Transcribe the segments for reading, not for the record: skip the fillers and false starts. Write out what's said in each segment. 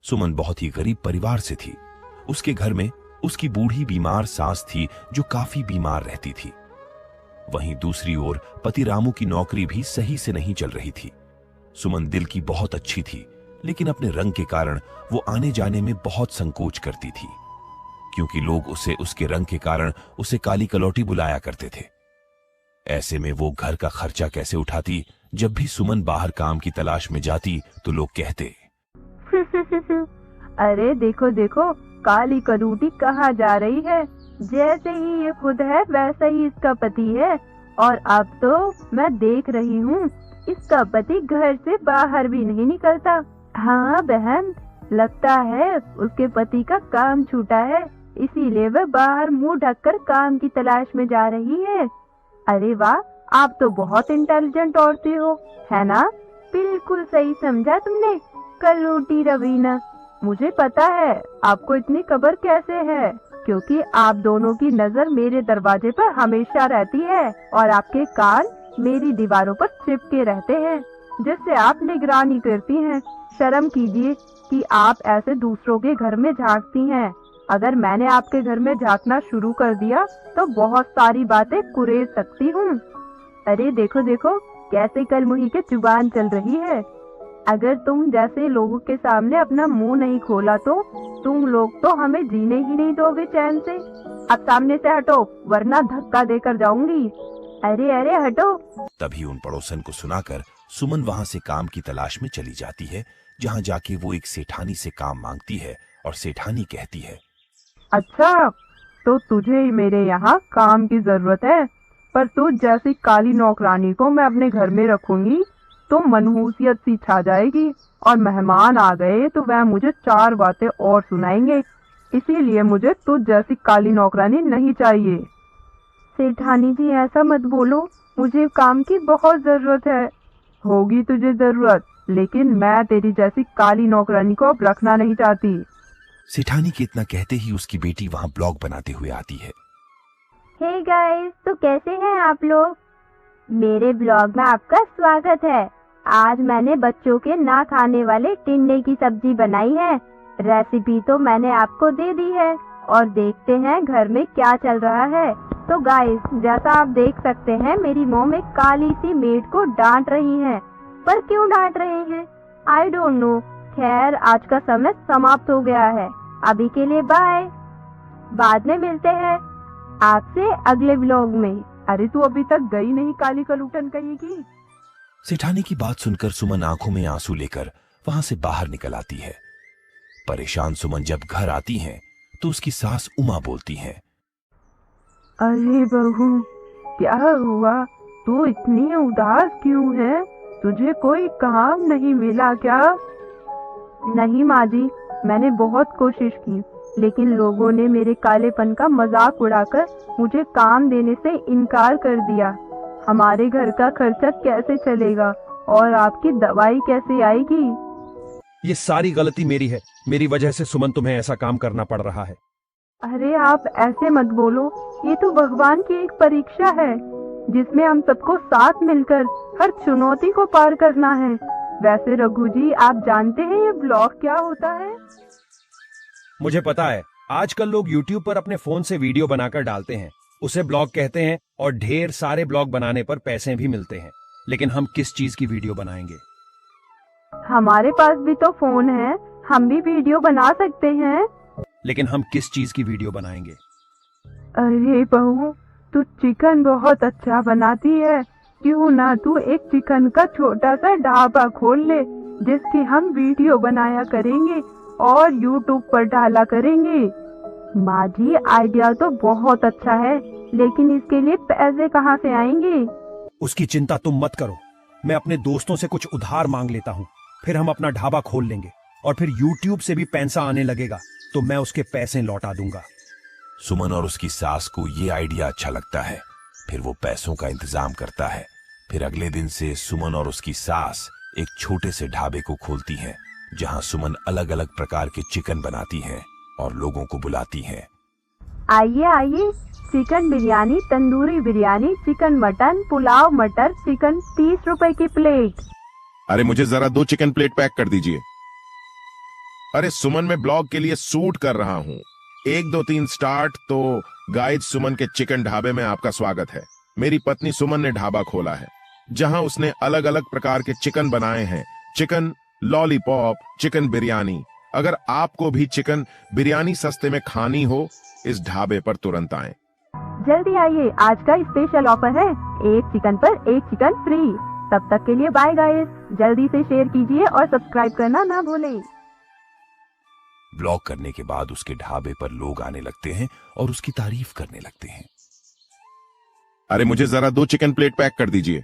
सुमन बहुत ही गरीब परिवार से थी। उसके घर में उसकी बूढ़ी बीमार सास थी जो काफी बीमार रहती थी। वहीं दूसरी ओर पति रामू की नौकरी भी सही से नहीं चल रही थी। सुमन दिल की बहुत अच्छी थी, लेकिन अपने रंग के कारण वो आने जाने में बहुत संकोच करती थी, क्योंकि लोग उसे उसके रंग के कारण उसे काली कलौटी बुलाया करते थे। ऐसे में वो घर का खर्चा कैसे उठाती? जब भी सुमन बाहर काम की तलाश में जाती तो लोग कहते अरे देखो देखो, काली कलौटी कहाँ जा रही है। जैसे ही ये खुद है वैसा ही इसका पति है। और अब तो मैं देख रही हूँ इसका पति घर से बाहर भी नहीं निकलता। हाँ बहन, लगता है उसके पति का काम छूटा है, इसीलिए वह बाहर मुंह ढककर काम की तलाश में जा रही है। अरे वाह, आप तो बहुत इंटेलिजेंट औरतें हो, है ना? बिल्कुल सही समझा तुमने, कलौटी रवीना। मुझे पता है आपको इतनी खबर कैसे है, क्योंकि आप दोनों की नजर मेरे दरवाजे पर हमेशा रहती है और आपके कान मेरी दीवारों पर चिपके रहते हैं, जिससे आप निगरानी करती हैं। शर्म कीजिए कि आप ऐसे दूसरों के घर में झांकती हैं। अगर मैंने आपके घर में झांकना शुरू कर दिया तो बहुत सारी बातें कुरेद सकती हूँ। अरे देखो देखो, कैसे कल मुही के जुबान चल रही है। अगर तुम जैसे लोगों के सामने अपना मुंह नहीं खोला तो तुम लोग तो हमें जीने ही नहीं दोगे चैन से। अब सामने से हटो, वरना धक्का देकर जाऊंगी। अरे अरे हटो। तभी उन पड़ोसन को सुनाकर सुमन वहां से काम की तलाश में चली जाती है, जहां जाके वो एक सेठानी से काम मांगती है और सेठानी कहती है, अच्छा तो तुझे मेरे यहाँ काम की जरूरत है, पर तू जैसी काली नौकरानी को मैं अपने घर में रखूंगी तो मनहूसियत सी छा जाएगी और मेहमान आ गए तो वह मुझे 4 बातें और सुनाएंगे। इसीलिए मुझे तुझ जैसी काली नौकरानी नहीं चाहिए। सेठानी जी ऐसा मत बोलो, मुझे काम की बहुत जरूरत है। होगी तुझे जरूरत, लेकिन मैं तेरी जैसी काली नौकरानी को अब रखना नहीं चाहती। सेठानी के इतना कहते ही उसकी बेटी वहां ब्लॉग बनाते हुए आती है। हे गाइस, तो कैसे हैं आप लोग? मेरे ब्लॉग में आपका स्वागत है। आज मैंने बच्चों के ना खाने वाले टिंडे की सब्जी बनाई है। रेसिपी तो मैंने आपको दे दी है और देखते हैं घर में क्या चल रहा है। तो गाइस, जैसा आप देख सकते हैं मेरी मॉम एक काली सी मेड को डांट रही हैं। पर क्यों डांट रही हैं? I don't know. खैर, आज का समय समाप्त हो गया है। अभी के लिए बाय। बाद में मिलते हैं आपसे अगले व्लॉग में। अरे तू अभी तक गई नहीं काली कलूटन कहीं की? सेठानी की बात सुनकर सुमन आंखों में आंसू लेकर वहां से बाहर निकल आती है। परेशान सुमन जब घर आती हैं तो उसकी सास उमा बोलती हैं, अरे बहू, क्या हुआ? तू इतनी उदास क्यों है? तुझे कोई काम नहीं मिला क्या? नहीं माँ जी, मैंने बहुत कोशिश की, लेकिन लोगों ने मेरे कालेपन का मजाक उड़ाकर मुझे काम देने से इनकार कर दिया। हमारे घर का खर्चा कैसे चलेगा और आपकी दवाई कैसे आएगी? ये सारी गलती मेरी है। मेरी वजह से सुमन तुम्हें ऐसा काम करना पड़ रहा है। अरे आप ऐसे मत बोलो, ये तो भगवान की एक परीक्षा है जिसमें हम सबको साथ मिलकर हर चुनौती को पार करना है। वैसे रघु जी, आप जानते हैं ये ब्लॉग क्या होता है? मुझे पता है, आजकल लोग YouTube पर अपने फोन से वीडियो बनाकर डालते हैं, उसे ब्लॉग कहते हैं और ढेर सारे ब्लॉग बनाने पर पैसे भी मिलते हैं। लेकिन हम किस चीज की वीडियो बनाएंगे? हमारे पास भी तो फोन है, हम भी वीडियो बना सकते हैं। लेकिन हम किस चीज की वीडियो बनाएंगे? अरे बहू, तू चिकन बहुत अच्छा बनाती है। क्यों ना तू एक चिकन का छोटा सा ढाबा खोल ले, जिसकी हम वीडियो बनाया करेंगे और YouTube पर डाला करेंगे। माँ जी, आइडिया तो बहुत अच्छा है, लेकिन इसके लिए पैसे कहाँ से आएंगे? उसकी चिंता तुम मत करो, मैं अपने दोस्तों से कुछ उधार मांग लेता हूँ, फिर हम अपना ढाबा खोल लेंगे और फिर YouTube से भी पैसा आने लगेगा तो मैं उसके पैसे लौटा दूंगा। सुमन और उसकी सास को ये आइडिया अच्छा लगता है। फिर वो पैसों का इंतजाम करता है। फिर अगले दिन से सुमन और उसकी सास एक छोटे से ढाबे को खोलती हैं, जहां सुमन अलग अलग प्रकार के चिकन बनाती हैं और लोगों को बुलाती हैं। आइए आइए, chicken biryani, tandoori biryani, chicken mutton, pulao, मटर चिकन, 30 रुपए की प्लेट। अरे मुझे जरा 2 चिकन प्लेट पैक कर दीजिए। अरे सुमन, मैं ब्लॉग के लिए शूट कर रहा हूँ। 1 2 3 स्टार्ट। तो गाइस, सुमन के चिकन ढाबे में आपका स्वागत है। मेरी पत्नी सुमन ने ढाबा खोला है जहां उसने अलग अलग प्रकार के चिकन बनाए हैं। Chicken lollipop, chicken biryani. अगर आपको भी चिकन बिरयानी सस्ते में खानी हो, इस ढाबे पर तुरंत आएं। जल्दी आइए, आज का स्पेशल ऑफर है 1 चिकन पर 1 चिकन फ्री। तब तक के लिए बाय गाइस। जल्दी से शेयर कीजिए और सब्सक्राइब करना ना भूलें। ब्लॉग करने के बाद उसके ढाबे पर लोग आने लगते हैं और उसकी तारीफ करने लगते हैं। अरे मुझे जरा 2 चिकन प्लेट पैक कर दीजिए।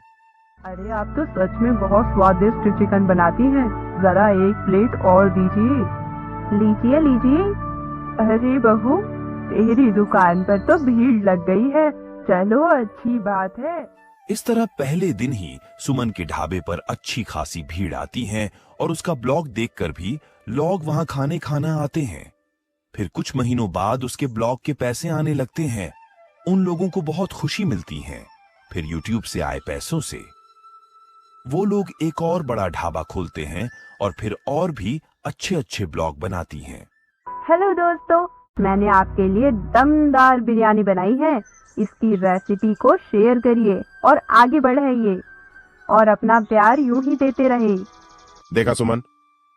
अरे आप तो सच में बहुत स्वादिष्ट चिकन बनाती हैं। जरा 1 प्लेट और दीजिए। लीजिए लीजिए। अरे बहू, तेरी दुकान पर तो भीड़ लग गई है। चलो, अच्छी बात है। इस तरह पहले दिन ही सुमन के ढाबे पर अच्छी खासी भीड़ आती है और उसका ब्लॉग देखकर भी लोग वहां खाना आते हैं। फिर कुछ महीनों बाद उसके ब्लॉग के पैसे आने लगते हैं। उन लोगों को बहुत खुशी मिलती है। फिर यूट्यूब से आए पैसों से वो लोग एक और बड़ा ढाबा खोलते हैं और फिर और भी अच्छे अच्छे ब्लॉग बनाती हैं। हेलो दोस्तों, मैंने आपके लिए दमदार बिरयानी बनाई है। इसकी रेसिपी को शेयर करिए और आगे बढ़ाइए और अपना प्यार यूं ही देते रहे। देखा सुमन,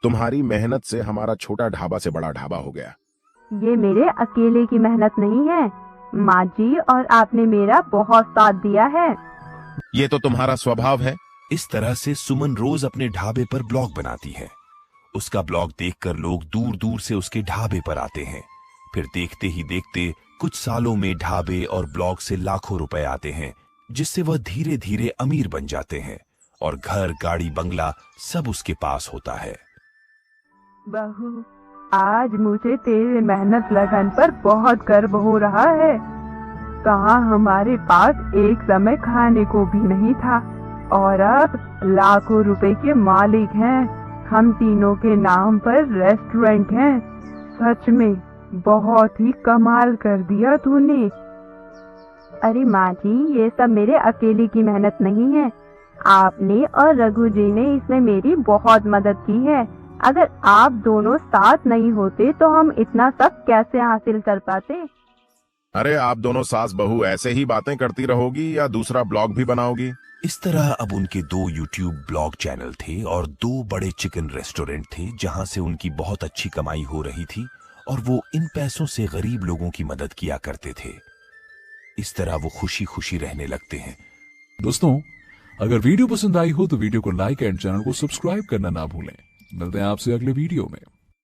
तुम्हारी मेहनत से हमारा छोटा ढाबा से बड़ा ढाबा हो गया। ये मेरे अकेले की मेहनत नहीं है माँ जी, और आपने मेरा बहुत साथ दिया है। ये तो तुम्हारा स्वभाव है। इस तरह से सुमन रोज अपने ढाबे पर ब्लॉग बनाती है। उसका ब्लॉग देखकर लोग दूर दूर से उसके ढाबे पर आते हैं। फिर देखते ही देखते कुछ सालों में ढाबे और ब्लॉग से लाखों रुपए आते हैं, जिससे वह धीरे धीरे अमीर बन जाते हैं और घर, गाड़ी, बंगला सब उसके पास होता है। बहू, आज मुझे तेरे मेहनत लगन पर बहुत गर्व हो रहा है। कहाँ हमारे पास एक समय खाने को भी नहीं था और अब लाखों रुपए के मालिक हैं। हम तीनों के नाम पर रेस्टोरेंट है। सच में बहुत ही कमाल कर दिया तूने। अरे माँ जी, ये सब मेरे अकेले की मेहनत नहीं है। आपने और रघु जी ने इसमें मेरी बहुत मदद की है। अगर आप दोनों साथ नहीं होते तो हम इतना सब कैसे हासिल कर पाते। अरे आप दोनों सास बहू ऐसे ही बातें करती रहोगी या दूसरा ब्लॉग भी बनाओगी? इस तरह अब उनके 2 यूट्यूब ब्लॉग चैनल थे और 2 बड़े चिकन रेस्टोरेंट थे जहां से उनकी बहुत अच्छी कमाई हो रही थी और वो इन पैसों से गरीब लोगों की मदद किया करते थे। इस तरह वो खुशी खुशी रहने लगते हैं। दोस्तों, अगर वीडियो पसंद आई हो तो वीडियो को लाइक एंड चैनल को सब्सक्राइब करना ना भूलें। मिलते हैं आपसे अगले वीडियो में।